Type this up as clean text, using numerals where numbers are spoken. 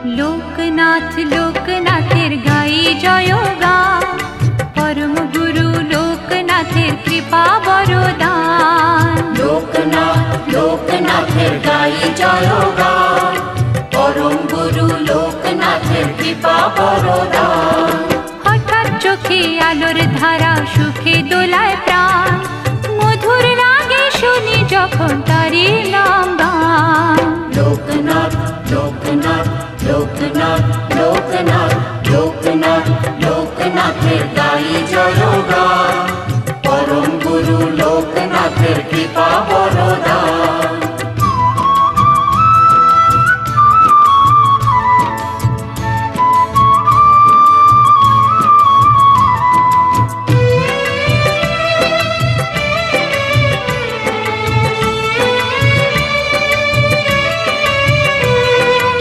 লোকনাথ লোকনাথের গাই জয়গান, পরম গুরু লোকনাথের কৃপা বরদান। লোকনাথ লোকনাথের গাই জয়গান, পরম গুরু লোকনাথের কৃপা বরদান। হঠাৎ চোখে আলোর ধারা, সুখে দোলায় প্রাণ, মধুর লাগে শুনি যখন তারি নাম গান। লোকনাথ লোকনাথ লোকনাথ